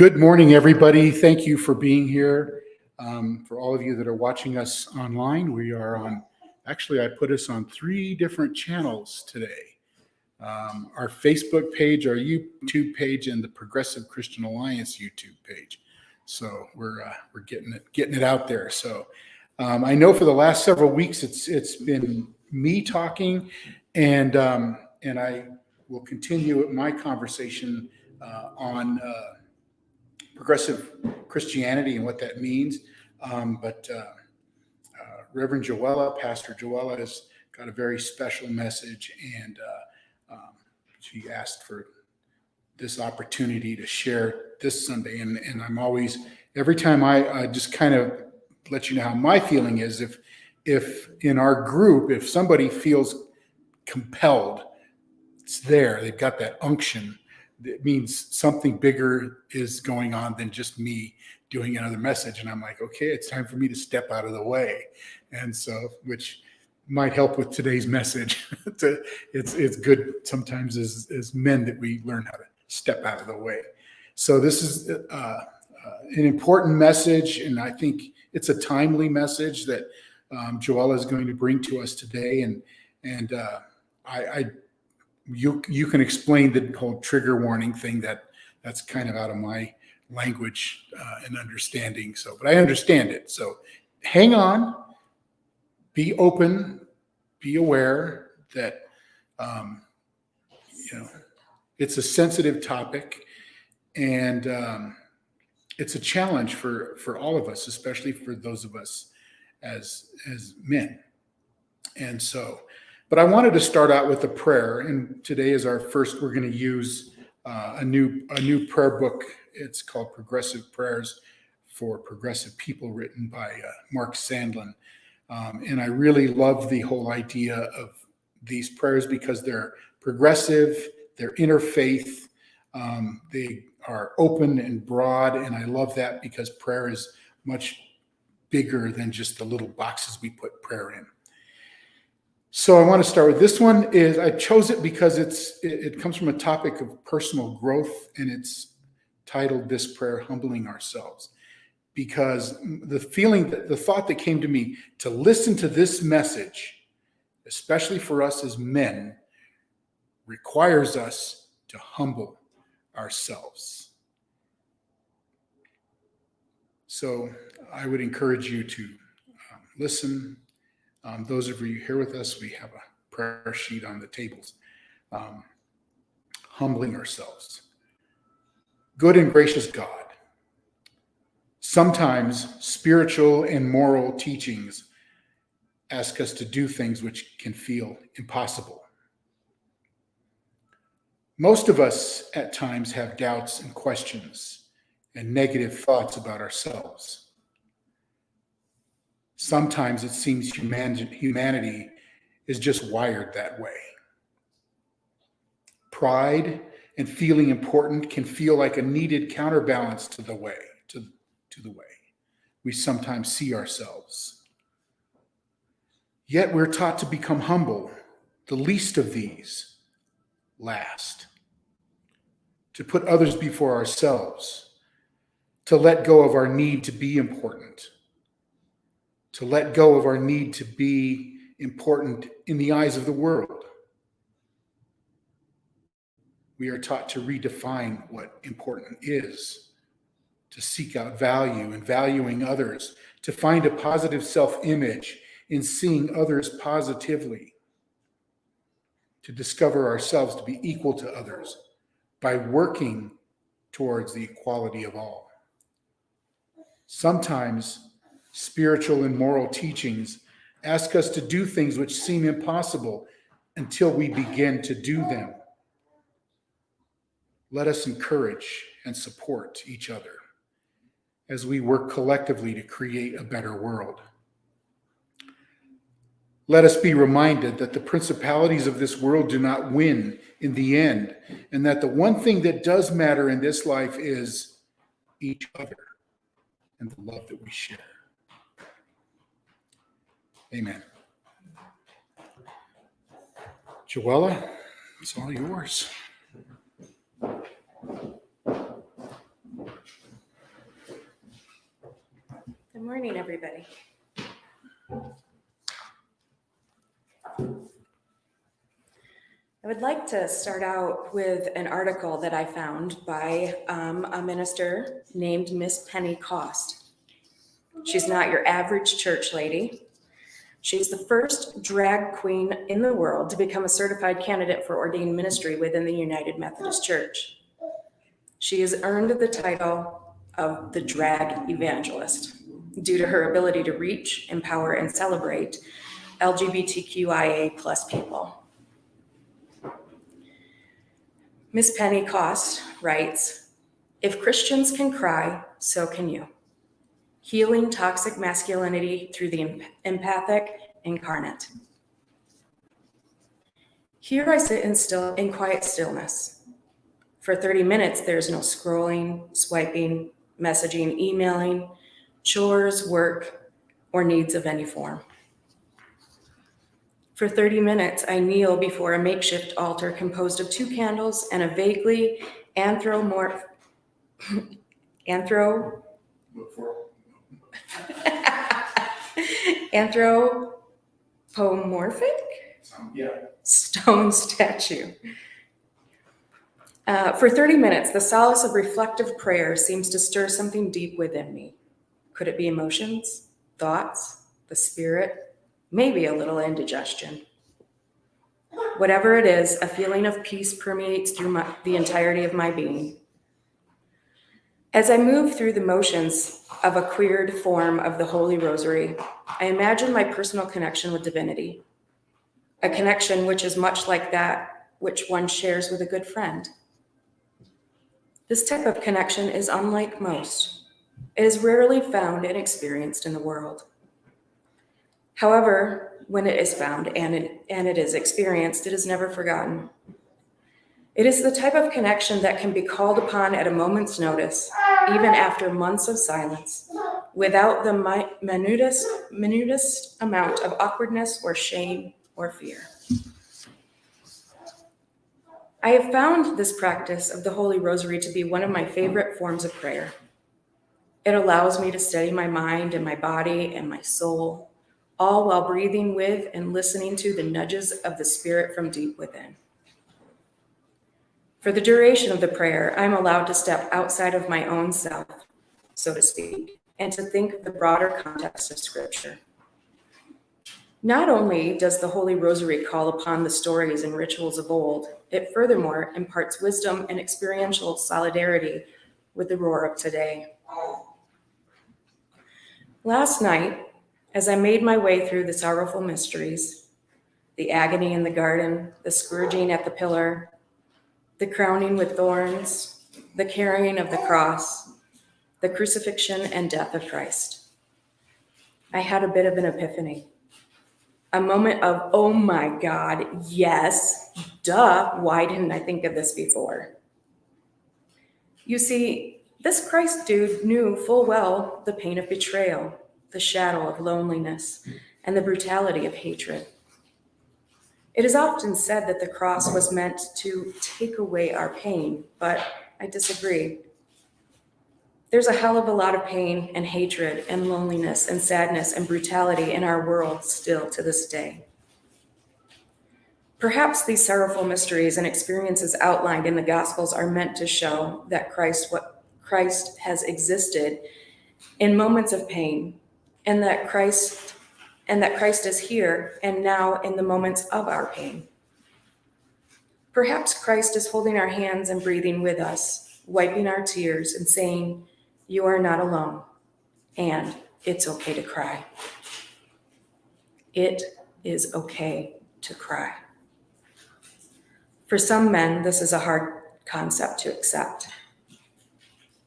Good morning, everybody. Thank you for being here. For all of you that are watching us online, we are on, actually, I put us on 3 different channels today. Our Facebook page, our YouTube page, and the Progressive Christian Alliance YouTube page. So we're getting it out there. So I know for the last several weeks it's been me talking, and I will continue my conversation on progressive Christianity and what that means. But Reverend Joella, Pastor Joella, has got a very special message, and she asked for this opportunity to share this Sunday. And I'm always, every time I just kind of let you know how my feeling is, if in our group, if somebody feels compelled, it's there, they've got that unction. It means something bigger is going on than just me doing another message. And I'm like, okay, it's time for me to step out of the way. And so, which might help with today's message. It's good sometimes as men that we learn how to step out of the way. So this is an important message, and I think it's a timely message that Joella is going to bring to us today. And you can explain the whole trigger warning thing. That's kind of out of my language and understanding. So, but I understand it. So hang on, be open, be aware that, it's a sensitive topic, and it's a challenge for all of us, especially for those of us as men. And so, but I wanted to start out with a prayer, and today is our first. We're going to use a new prayer book. It's called Progressive Prayers for Progressive People, written by Mark Sandlin. And I really love the whole idea of these prayers because they're progressive, they're interfaith, they are open and broad, and I love that because prayer is much bigger than just the little boxes we put prayer in. So I want to start with this one. I chose it because it comes from a topic of personal growth, and it's titled, this prayer, Humbling Ourselves. Because the thought that came to me to listen to this message, especially for us as men, requires us to humble ourselves. So I would encourage you to listen. Those of you here with us, we have a prayer sheet on the tables. Humbling ourselves. Good and gracious God, sometimes spiritual and moral teachings ask us to do things which can feel impossible. Most of us at times have doubts and questions and negative thoughts about ourselves. Sometimes it seems humanity is just wired that way. Pride and feeling important can feel like a needed counterbalance to the way we sometimes see ourselves. Yet we're taught to become humble, the least of these, last. To put others before ourselves, to let go of our need to be important. To let go of our need to be important in the eyes of the world. We are taught to redefine what important is, to seek out value and valuing others, to find a positive self-image in seeing others positively, to discover ourselves to be equal to others by working towards the equality of all. Sometimes spiritual and moral teachings ask us to do things which seem impossible until we begin to do them. Let us encourage and support each other as we work collectively to create a better world. Let us be reminded that the principalities of this world do not win in the end, and that the one thing that does matter in this life is each other and the love that we share. Amen. Joella, it's all yours. morning, everybody. I would like to start out with an article that I found by a minister named Miss Penny Cost. She's not your average church lady. She's the first drag queen in the world to become a certified candidate for ordained ministry within the United Methodist Church. She has earned the title of the drag evangelist due to her ability to reach, empower, and celebrate LGBTQIA+ people. Miss Penny Cost writes, "If Christians can cry, so can you. Healing toxic masculinity through the empathic incarnate. Here I sit in quiet stillness. For 30 minutes, there's no scrolling, swiping, messaging, emailing, chores, work, or needs of any form. For 30 minutes, I kneel before a makeshift altar composed of 2 candles and a vaguely anthropomorphic stone statue. For 30 minutes, the solace of reflective prayer seems to stir something deep within me. Could it be emotions, thoughts, the spirit? Maybe a little indigestion. Whatever it is, a feeling of peace permeates through the entirety of my being. As I move through the motions of a queered form of the Holy Rosary, I imagine my personal connection with divinity, a connection which is much like that which one shares with a good friend. This type of connection is unlike most. It is rarely found and experienced in the world. However, when it is found and it is experienced, it is never forgotten. It is the type of connection that can be called upon at a moment's notice, even after months of silence, without the minutest amount of awkwardness or shame or fear. I have found this practice of the Holy Rosary to be one of my favorite forms of prayer. It allows me to steady my mind and my body and my soul, all while breathing with and listening to the nudges of the Spirit from deep within. For the duration of the prayer, I'm allowed to step outside of my own self, so to speak, and to think of the broader context of Scripture. Not only does the Holy Rosary call upon the stories and rituals of old, it furthermore imparts wisdom and experiential solidarity with the roar of today. Last night, as I made my way through the sorrowful mysteries, the agony in the garden, the scourging at the pillar, the crowning with thorns, the carrying of the cross, the crucifixion and death of Christ, I had a bit of an epiphany. A moment of, oh my God, yes, duh, why didn't I think of this before? You see, this Christ dude knew full well the pain of betrayal, the shadow of loneliness, and the brutality of hatred. It is often said that the cross was meant to take away our pain, but I disagree. There's a hell of a lot of pain and hatred and loneliness and sadness and brutality in our world still to this day. Perhaps these sorrowful mysteries and experiences outlined in the Gospels are meant to show that Christ has existed in moments of pain, and that Christ is here and now in the moments of our pain. Perhaps Christ is holding our hands and breathing with us, wiping our tears and saying, "You are not alone, and it's okay to cry." It is okay to cry. For some men, this is a hard concept to accept.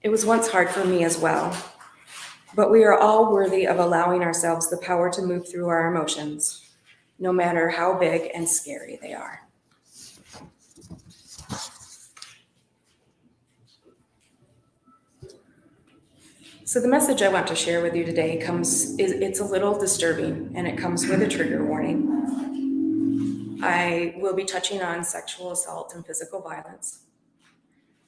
It was once hard for me as well. But we are all worthy of allowing ourselves the power to move through our emotions, no matter how big and scary they are. So the message I want to share with you today it's a little disturbing, and it comes with a trigger warning. I will be touching on sexual assault and physical violence.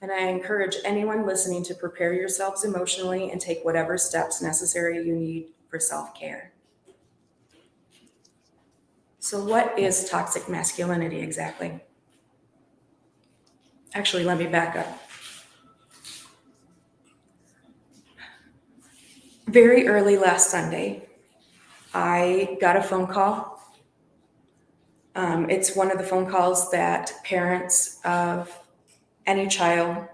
And I encourage anyone listening to prepare yourselves emotionally and take whatever steps necessary you need for self-care. So what is toxic masculinity exactly? Actually, let me back up. Very early last Sunday, I got a phone call. It's one of the phone calls that parents of any child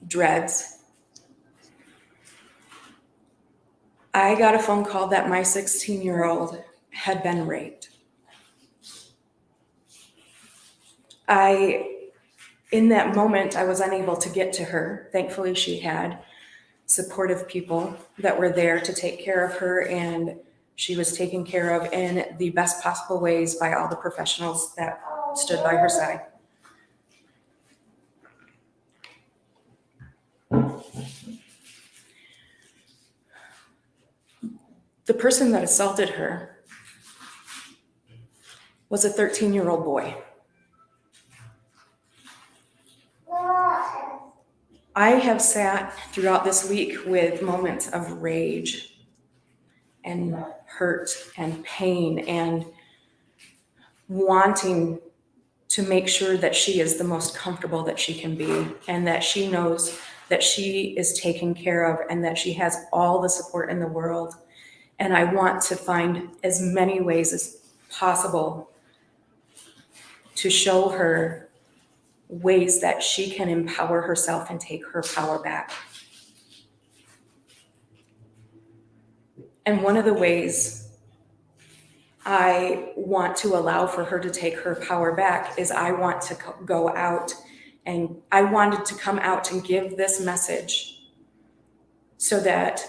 dreads. I got a phone call that my 16-year-old had been raped. In that moment, I was unable to get to her. Thankfully, she had supportive people that were there to take care of her, and she was taken care of in the best possible ways by all the professionals that stood by her side. The person that assaulted her was a 13-year-old boy. I have sat throughout this week with moments of rage and hurt and pain and wanting to make sure that she is the most comfortable that she can be and that she knows that she is taken care of and that she has all the support in the world. And I want to find as many ways as possible to show her ways that she can empower herself and take her power back. And one of the ways I want to allow for her to take her power back is I want to go out, and I wanted to come out and give this message so that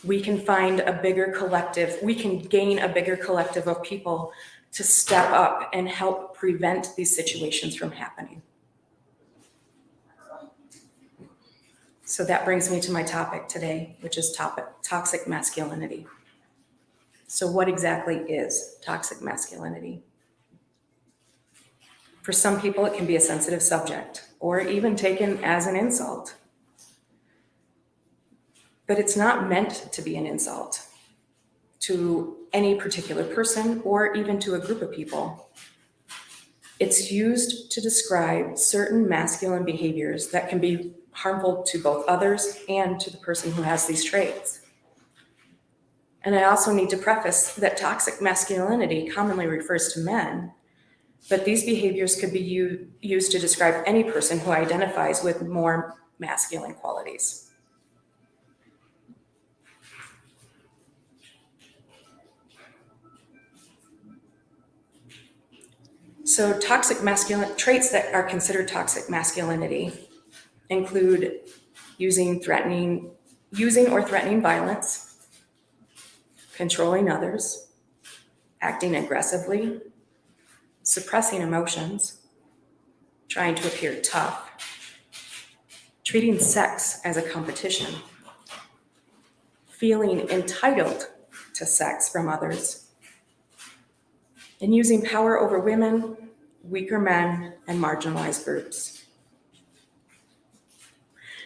we can find a bigger collective, we can gain a bigger collective of people to step up and help prevent these situations from happening. So that brings me to my topic today, which is toxic masculinity. So what exactly is toxic masculinity? For some people, it can be a sensitive subject or even taken as an insult. But it's not meant to be an insult to any particular person or even to a group of people. It's used to describe certain masculine behaviors that can be harmful to both others and to the person who has these traits. And I also need to preface that toxic masculinity commonly refers to men, but these behaviors could be used to describe any person who identifies with more masculine qualities. So toxic masculine traits that are considered toxic masculinity include using or threatening violence, controlling others, acting aggressively, suppressing emotions, trying to appear tough, treating sex as a competition, feeling entitled to sex from others, and using power over women, weaker men, and marginalized groups.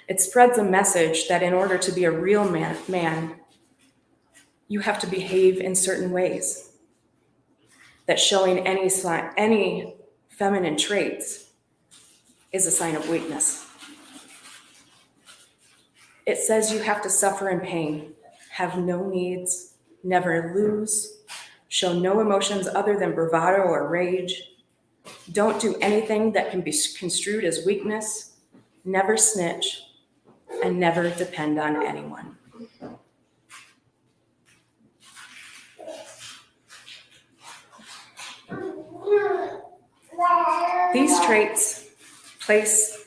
It spreads a message that in order to be a real man, you have to behave in certain ways. That showing any feminine traits is a sign of weakness. It says you have to suffer in pain, have no needs, never lose, show no emotions other than bravado or rage, don't do anything that can be construed as weakness, never snitch, and never depend on anyone. These traits place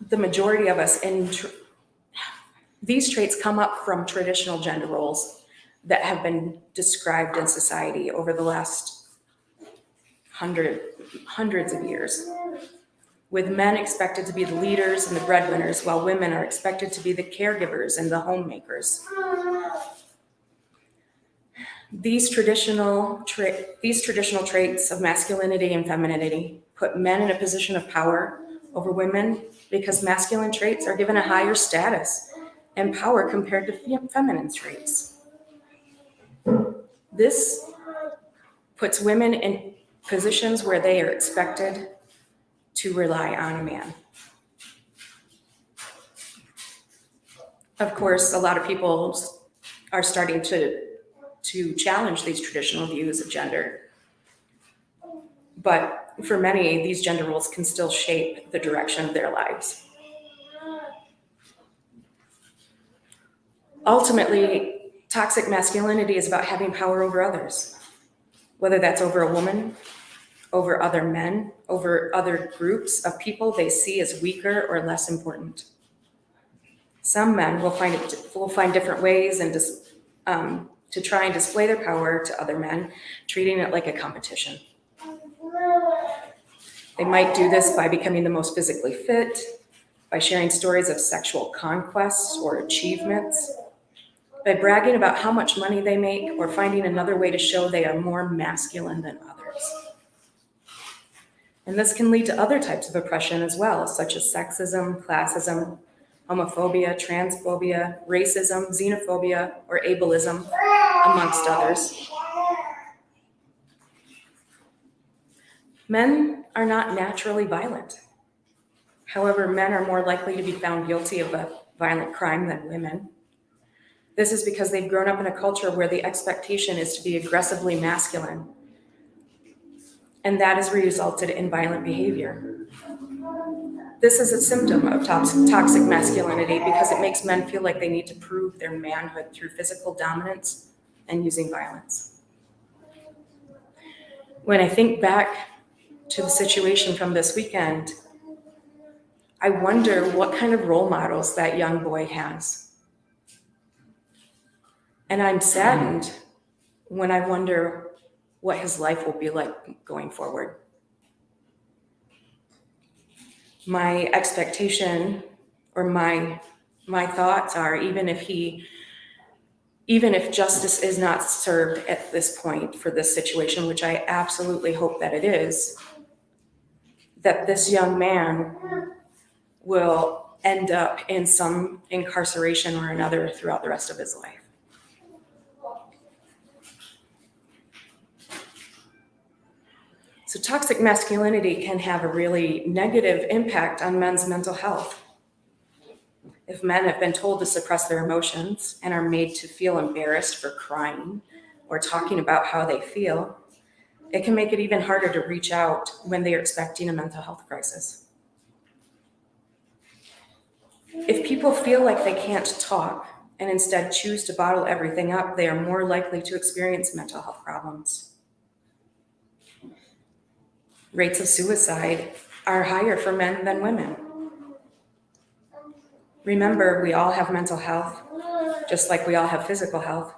the majority of us in, these traits come up from traditional gender roles that have been described in society over the last hundreds of years, with men expected to be the leaders and the breadwinners, while women are expected to be the caregivers and the homemakers. These traditional traits of masculinity and femininity put men in a position of power over women because masculine traits are given a higher status and power compared to feminine traits. This puts women in positions where they are expected to rely on a man. Of course, a lot of people are starting to challenge these traditional views of gender. But for many, these gender roles can still shape the direction of their lives. Ultimately, toxic masculinity is about having power over others, whether that's over a woman, over other men, over other groups of people they see as weaker or less important. Some men will find different ways and to try and display their power to other men, treating it like a competition. They might do this by becoming the most physically fit, by sharing stories of sexual conquests or achievements, by bragging about how much money they make, or finding another way to show they are more masculine than others. And this can lead to other types of oppression as well, such as sexism, classism, homophobia, transphobia, racism, xenophobia, or ableism, amongst others. Men are not naturally violent. However, men are more likely to be found guilty of a violent crime than women. This is because they've grown up in a culture where the expectation is to be aggressively masculine, and that has resulted in violent behavior. This is a symptom of toxic masculinity because it makes men feel like they need to prove their manhood through physical dominance and using violence. When I think back to the situation from this weekend, I wonder what kind of role models that young boy has. And I'm saddened when I wonder what his life will be like going forward. My expectation or my thoughts are, even if justice is not served at this point for this situation, which I absolutely hope that it is, that this young man will end up in some incarceration or another throughout the rest of his life. So toxic masculinity can have a really negative impact on men's mental health. If men have been told to suppress their emotions and are made to feel embarrassed for crying or talking about how they feel, it can make it even harder to reach out when they are expecting a mental health crisis. If people feel like they can't talk and instead choose to bottle everything up, they are more likely to experience mental health problems. Rates of suicide are higher for men than women. Remember, we all have mental health, just like we all have physical health,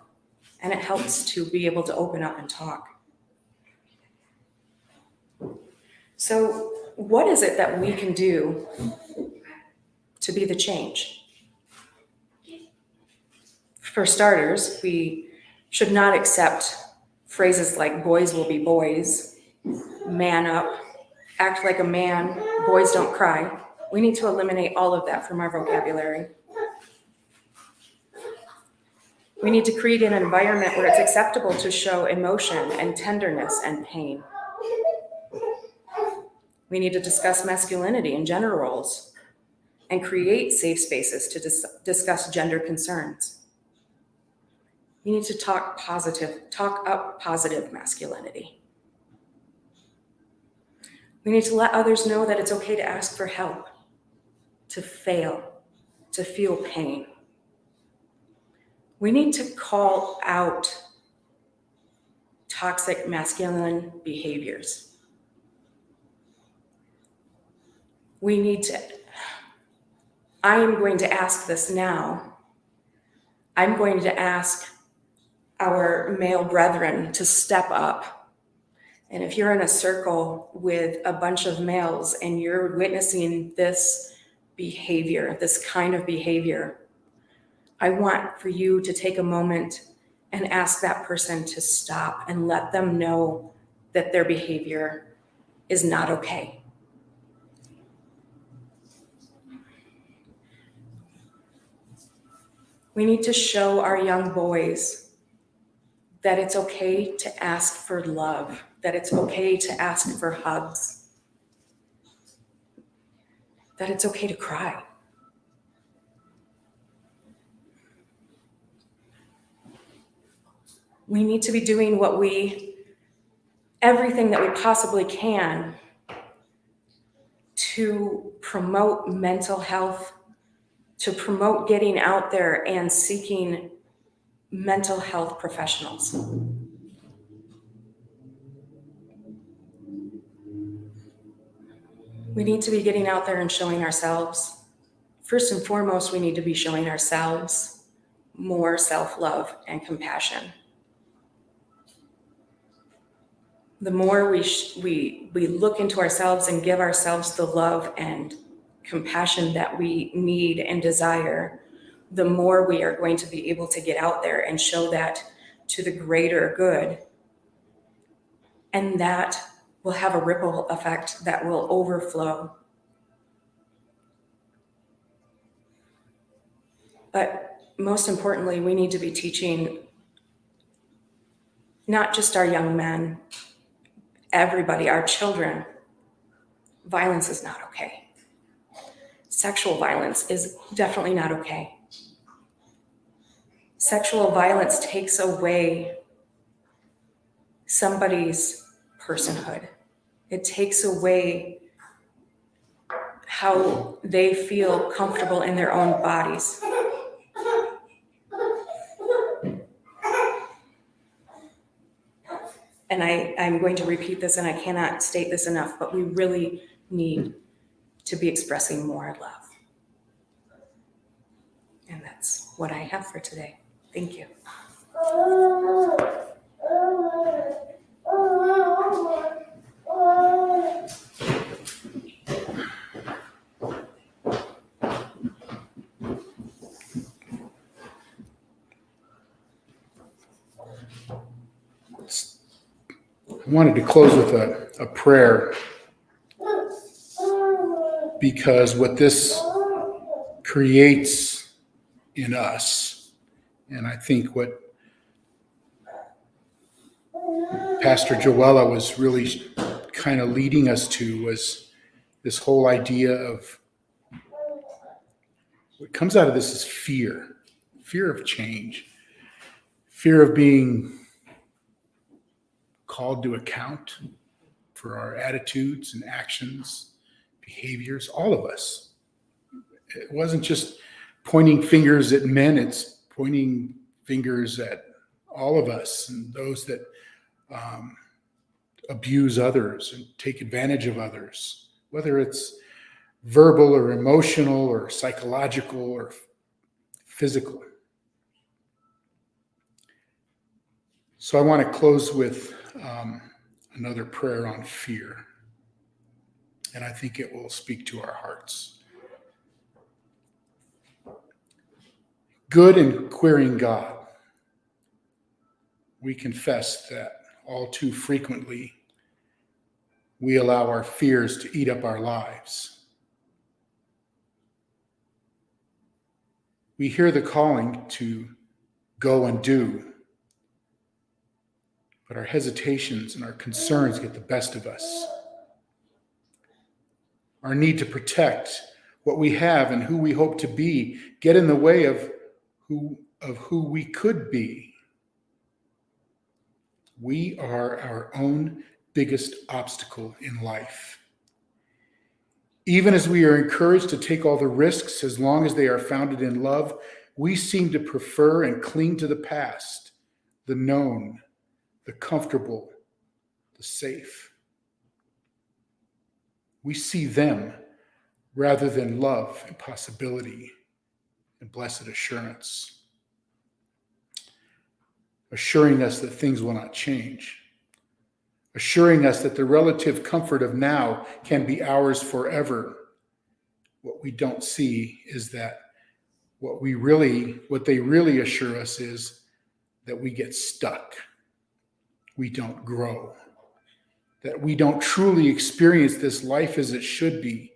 and it helps to be able to open up and talk. So, what is it that we can do to be the change? For starters, we should not accept phrases like boys will be boys, man up, act like a man, boys don't cry. We need to eliminate all of that from our vocabulary. We need to create an environment where it's acceptable to show emotion and tenderness and pain. We need to discuss masculinity and gender roles and create safe spaces to discuss gender concerns. We need to talk up positive masculinity. We need to let others know that it's okay to ask for help, to fail, to feel pain. We need to call out toxic masculine behaviors. I am going to ask this now. I'm going to ask our male brethren to step up. And if you're in a circle with a bunch of males and you're witnessing this behavior, this kind of behavior, I want for you to take a moment and ask that person to stop and let them know that their behavior is not okay. We need to show our young boys that it's okay to ask for love, that it's okay to ask for hugs, that it's okay to cry. We need to be doing everything that we possibly can to promote mental health, to promote getting out there and seeking mental health professionals. We need to be getting out there and showing ourselves. First and foremost, we need to be showing ourselves more self-love and compassion. The more we look into ourselves and give ourselves the love and compassion that we need and desire, the more we are going to be able to get out there and show that to the greater good. And that will have a ripple effect that will overflow. But most importantly, we need to be teaching not just our young men, everybody, our children, violence is not okay. Sexual violence is definitely not okay. Sexual violence takes away somebody's personhood. It takes away how they feel comfortable in their own bodies. And I'm going to repeat this, and I cannot state this enough, but we really need to be expressing more love. And that's what I have for today. Thank you. I wanted to close with a prayer, because what this creates in us, and I think what Pastor Joella was really kind of leading us to, was this whole idea of what comes out of this is fear of change, fear of being called to account for our attitudes and actions, behaviors, all of us. It wasn't just pointing fingers at men, it's pointing fingers at all of us and those that abuse others and take advantage of others, whether it's verbal or emotional or psychological or physical. So I want to close with another prayer on fear, and I think it will speak to our hearts. Good and queering God, we confess that all too frequently we allow our fears to eat up our lives. We hear the calling to go and do, but our hesitations and our concerns get the best of us. Our need to protect what we have and who we hope to be get in the way of who we could be. We are our own biggest obstacle in life. Even as we are encouraged to take all the risks as long as they are founded in love, we seem to prefer and cling to the past, the known, the comfortable, the safe. We see them rather than love and possibility and blessed assurance, assuring us that things will not change, assuring us that the relative comfort of now can be ours forever. What we don't see is that what they really assure us is that we get stuck, we don't grow, that we don't truly experience this life as it should be.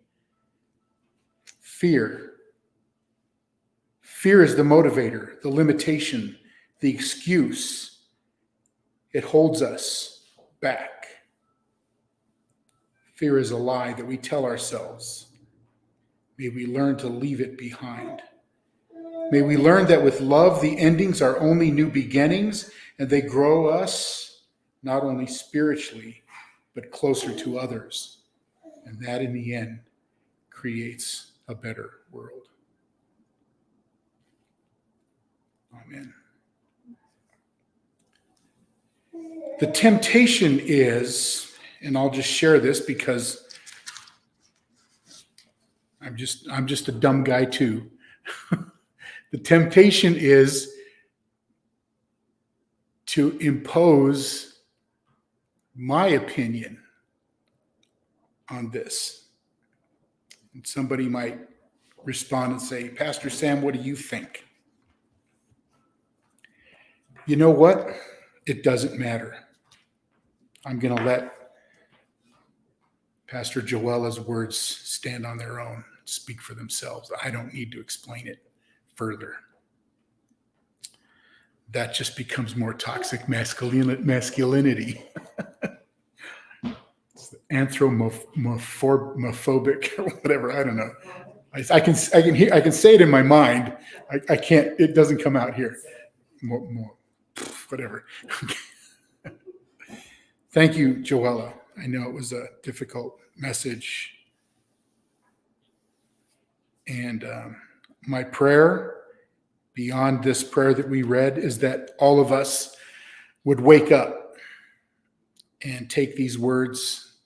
Fear Fear is the motivator, the limitation, the excuse. It holds us back. Fear is a lie that we tell ourselves. May we learn to leave it behind. May we learn that with love, the endings are only new beginnings, and they grow us not only spiritually, but closer to others. And that in the end creates a better world. Amen. The temptation is, and I'll just share this because I'm just a dumb guy too. The temptation is to impose my opinion on this. And somebody might respond and say, Pastor Sam, what do you think? You know what? It doesn't matter. I'm going to let Pastor Joella's words stand on their own, speak for themselves. I don't need to explain it further. That just becomes more toxic masculinity. Anthropomorphic or whatever. I don't know. I can say it in my mind. I can't. It doesn't come out here. Whatever. Thank you, Joella. I know it was a difficult message. And my prayer, beyond this prayer that we read, is that all of us would wake up and take these words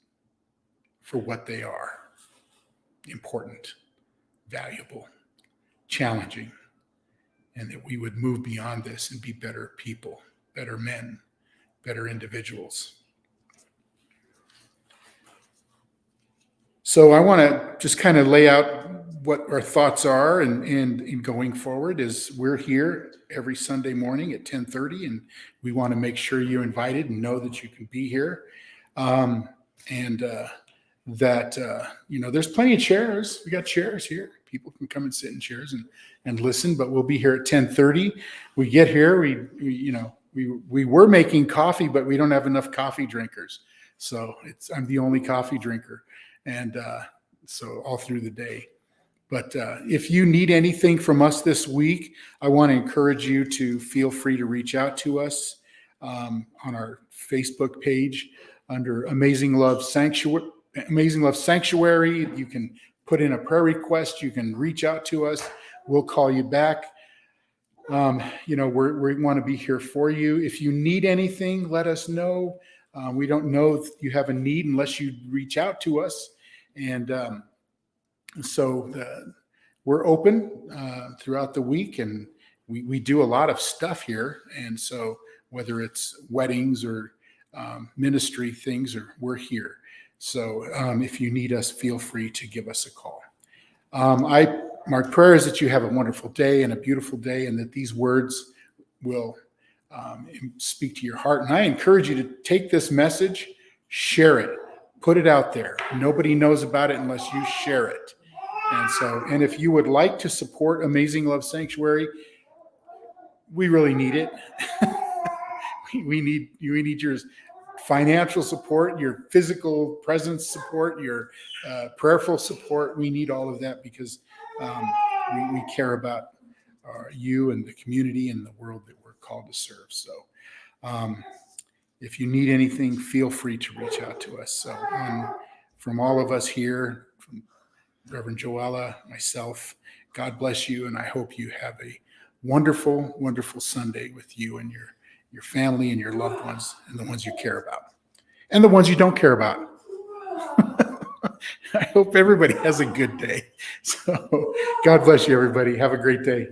for what they are: important, valuable, challenging, and that we would move beyond this and be better people, better men, better individuals. So I want to just kind of lay out what our thoughts are and in going forward. Is we're here every Sunday morning at 10:30, and we want to make sure you're invited and know that you can be here. There's plenty of chairs. We got chairs here. People can come and sit in chairs and listen, but we'll be here at 10:30. We get here, we were making coffee, but we don't have enough coffee drinkers. So I'm the only coffee drinker. And so all through the day. But if you need anything from us this week, I want to encourage you to feel free to reach out to us on our Facebook page under Amazing Love Sanctuary. You can put in a prayer request. You can reach out to us. We'll call you back. We want to be here for you. If you need anything, let us know. We don't know if you have a need unless you reach out to us. And so we're open throughout the week, and we do a lot of stuff here. And so whether it's weddings or ministry things, we're here. So if you need us, feel free to give us a call. My prayer is that you have a wonderful day and a beautiful day, and that these words will speak to your heart. And I encourage you to take this message, share it, put it out there. Nobody knows about it unless you share it. And if you would like to support Amazing Love Sanctuary, we really need it. we need your financial support, your physical presence support, your prayerful support. We need all of that because we care about you and the community and the world that we're called to serve. So if you need anything, feel free to reach out to us. So from all of us here, from Reverend Joella, myself, God bless you, and I hope you have a wonderful, wonderful Sunday with you and your family and your loved ones and the ones you care about and the ones you don't care about. I hope everybody has a good day. So God bless you, everybody. Have a great day.